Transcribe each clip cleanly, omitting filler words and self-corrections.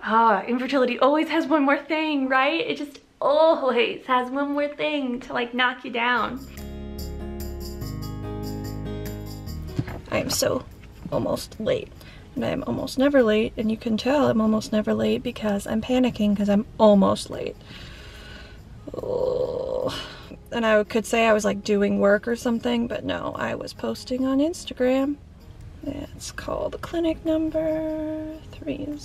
Infertility always has one more thing, right? It just always has one more thing to like knock you down. I am so almost late. And I'm almost never late, and you can tell I'm almost never late because I'm panicking because I'm almost late. Oh. And I could say I was like doing work or something, but no, I was posting on Instagram. It's called the clinic number 30.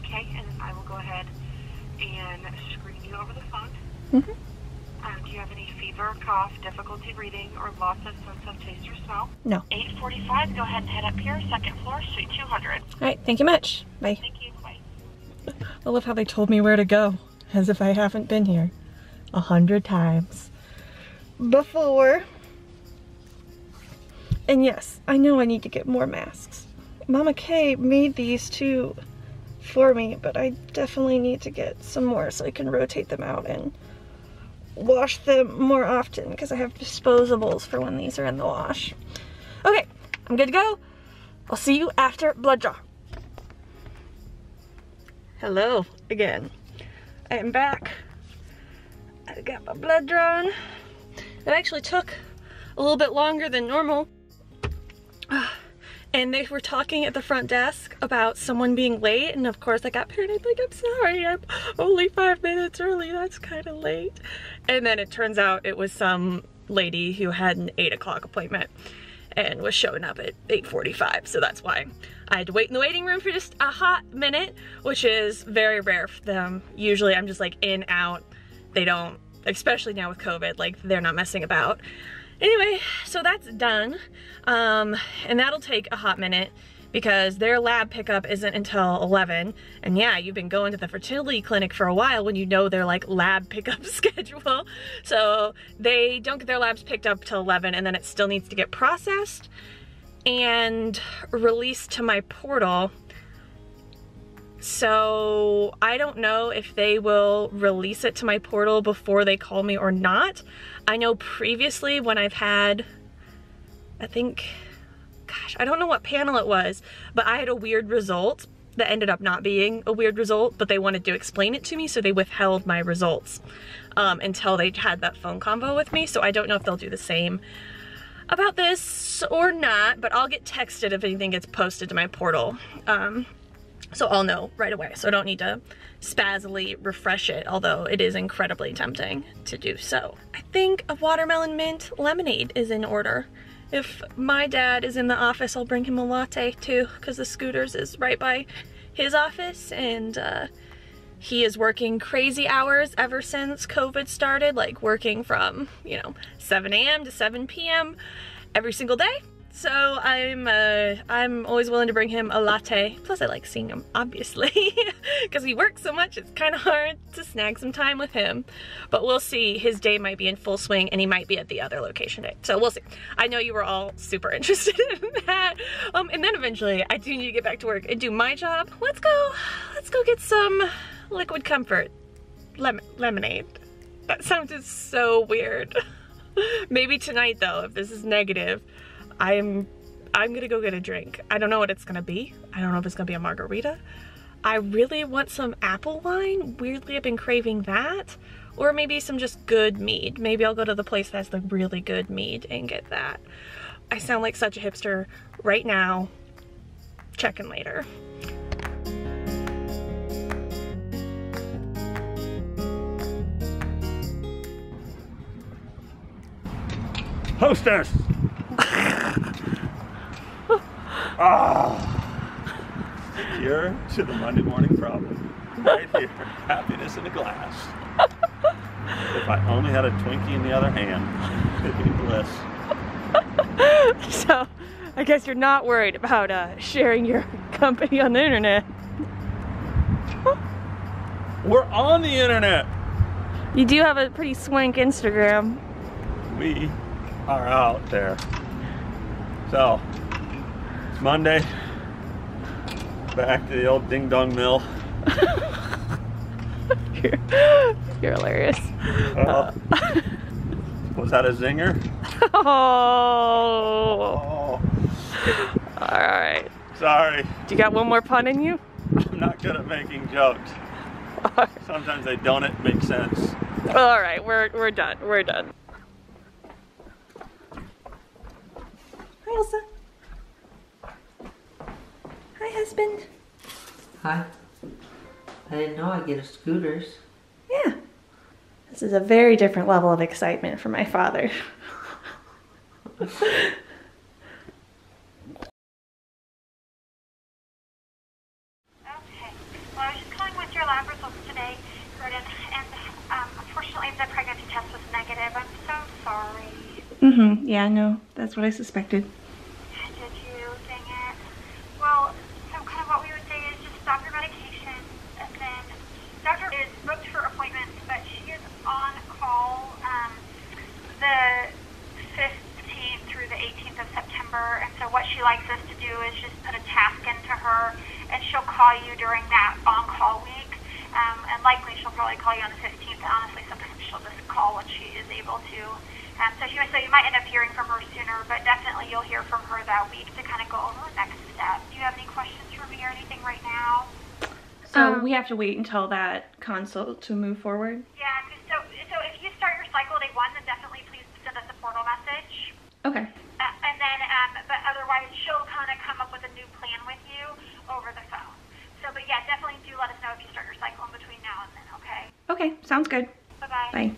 Okay, and I will go ahead and screen you over the phone. Mm-hmm. Do you have any fever, cough, difficulty breathing, or loss of sense of taste or smell? No. 8:45, go ahead and head up here, second floor, suite 200. All right, thank you much. Bye. Thank you, bye. I love how they told me where to go, as if I haven't been here 100 times before. And yes, I know I need to get more masks. Mama Kay made these too for me, but I definitely need to get some more so I can rotate them out and wash them more often because I have disposables for when these are in the wash. Okay, I'm good to go. I'll see you after blood draw. Hello again. I am back. I got my blood drawn. It actually took a little bit longer than normal. And they were talking at the front desk about someone being late, and of course I got paranoid, like, I'm sorry, I'm only 5 minutes early, that's kind of late. And then it turns out it was some lady who had an 8 o'clock appointment and was showing up at 8:45, so that's why I had to wait in the waiting room for just a hot minute, which is very rare for them. Usually I'm just like in, out. They don't, especially now with COVID, like they're not messing about. Anyway, so that's done, and that'll take a hot minute because their lab pickup isn't until 11, and yeah, you've been going to the fertility clinic for a while when you know their like lab pickup schedule, so they don't get their labs picked up till 11, and then it still needs to get processed and released to my portal. So I don't know if they will release it to my portal before they call me or not. I know previously when I've had, I think, gosh, I don't know what panel it was, but I had a weird result that ended up not being a weird result, but they wanted to explain it to me, so they withheld my results until they had that phone convo with me. So I don't know if they'll do the same about this or not, but I'll get texted if anything gets posted to my portal. So I'll know right away, so I don't need to spazzily refresh it, although it is incredibly tempting to do so. I think a watermelon mint lemonade is in order. If my dad is in the office, I'll bring him a latte too, because the Scooters is right by his office, and he is working crazy hours ever since COVID started, like working from, 7 a.m. to 7 p.m. every single day. So I'm always willing to bring him a latte. Plus I like seeing him, obviously, because he works so much, it's kind of hard to snag some time with him. But we'll see, his day might be in full swing and he might be at the other location day. So we'll see. I know you were all super interested in that. And then eventually I do need to get back to work and do my job. Let's go get some liquid comfort lemonade. That sounded so weird. Maybe tonight though, if this is negative, I'm gonna go get a drink. I don't know what it's gonna be. I don't know if it's gonna be a margarita. I really want some apple wine. Weirdly, I've been craving that. Or maybe some just good mead. Maybe I'll go to the place that has the really good mead and get that. I sound like such a hipster right now. Check in later. Hostess! Cure to the Monday morning problem. Right here. Happiness in a glass. If I only had a Twinkie in the other hand, it'd be bliss. So, I guess you're not worried about sharing your company on the internet. We're on the internet! You do have a pretty swank Instagram. We are out there. So, it's Monday. Back to the old ding dong mill. You're hilarious. Was that a zinger? Oh. Alright. Sorry. Do you got one more pun in you? I'm not good at making jokes. Sometimes they don't make sense. All right, we're done. We're done. Hi, Elsa. Hi, husband. Hi. I didn't know I'd get a scooters. Yeah. This is a very different level of excitement for my father. Okay. Well, I was just calling with your lab results today, Gordon, and unfortunately the pregnancy test was negative. I'm so sorry. Yeah, no, that's what I suspected. Did you? Dang it. Well, so kind of what we would say is just stop your medication, and then doctor is booked for appointments, but she is on call the 15th through the 18th of September, and so what she likes us to do is just put a task into her, and she'll call you during that on-call week, and likely she'll probably call you on the 15th. Honestly, sometimes she'll just call when she is able to. So you might end up hearing from her sooner, but definitely you'll hear from her that week to kind of go over the next step. Do you have any questions for me or anything right now? So we have to wait until that consult to move forward? Yeah, so if you start your cycle day 1, then definitely please send us a portal message. Okay. And then, but otherwise she'll kind of come up with a new plan with you over the phone. So, but yeah, definitely do let us know if you start your cycle in between now and then, okay? Okay, sounds good. Bye-bye. Bye.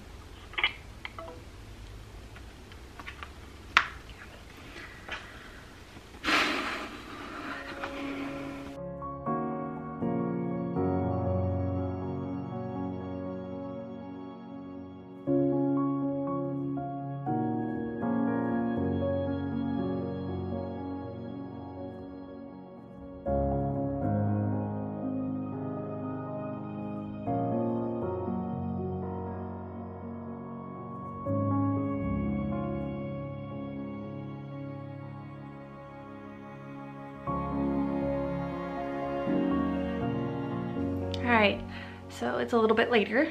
Alright, so it's a little bit later.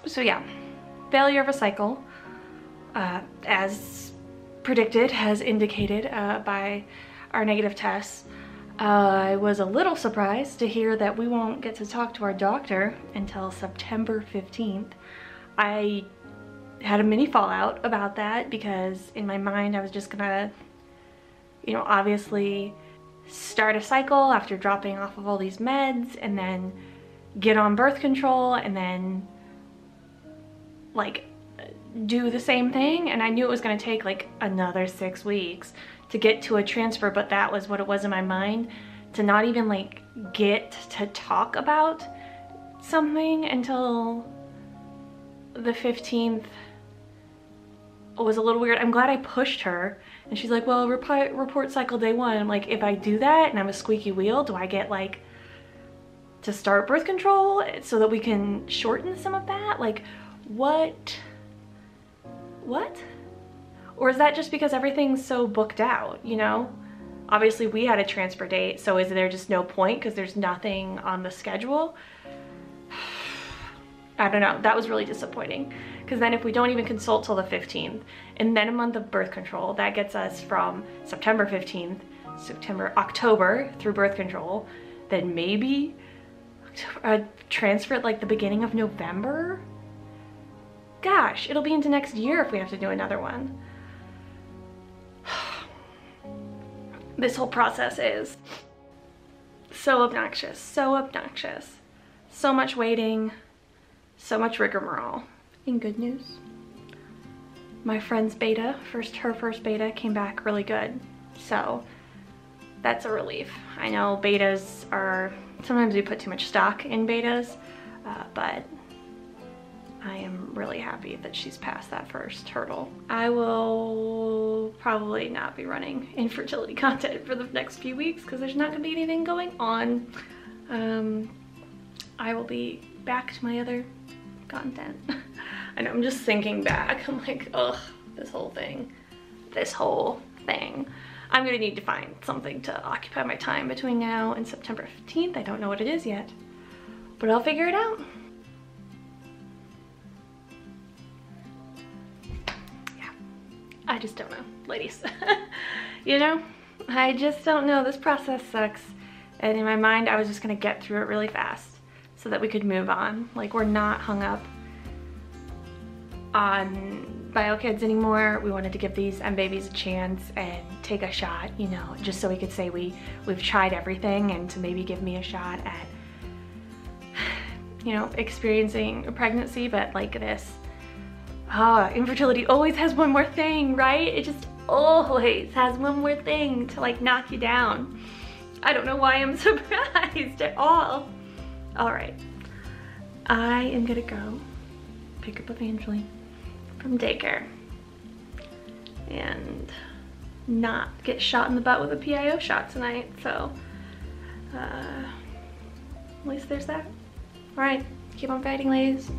So yeah, failure of a cycle, as predicted, has indicated by our negative tests. I was a little surprised to hear that we won't get to talk to our doctor until September 15th. I had a mini fallout about that because in my mind I was just gonna, you know, obviously start a cycle after dropping off of all these meds and then get on birth control and then like do the same thing, and I knew it was going to take like another 6 weeks to get to a transfer, but that was what it was in my mind, to not even like get to talk about something until the 15th was a little weird. I'm glad I pushed her. And she's like, well, report cycle day 1. I'm like, if I do that and I'm a squeaky wheel, do I get like to start birth control so that we can shorten some of that? Like, what? Or is that just because everything's so booked out, you know? Obviously we had a transfer date, so is there just no point because there's nothing on the schedule? I don't know, that was really disappointing. Because then if we don't even consult till the 15th, and then a month of birth control, that gets us from September 15th, October through birth control, then maybe a transfer at like the beginning of November? Gosh, it'll be into next year if we have to do another one. This whole process is so obnoxious, so obnoxious. So much waiting, so much rigmarole. In good news, my friend's beta, her first beta came back really good. So that's a relief. I know betas are, sometimes we put too much stock in betas, but I am really happy that she's passed that first hurdle. I will probably not be running infertility content for the next few weeks because there's not gonna be anything going on. I will be back to my other content. I know, I'm just thinking back. I'm like, ugh, this whole thing. I'm gonna need to find something to occupy my time between now and September 15th. I don't know what it is yet, but I'll figure it out. Yeah, I just don't know, ladies. You know, I just don't know. This process sucks. And in my mind, I was just gonna get through it really fast so that we could move on. Like, we're not hung up on BioKids anymore. We wanted to give these M-Babies a chance and take a shot, you know, just so we could say we've tried everything, and to maybe give me a shot at, you know, experiencing a pregnancy. But like this, infertility always has one more thing, right? It just always has one more thing to like knock you down. I don't know why I'm surprised at all. All right, I am gonna go pick up Evangeline from daycare and not get shot in the butt with a PIO shot tonight. So at least there's that. All right, keep on fighting, ladies.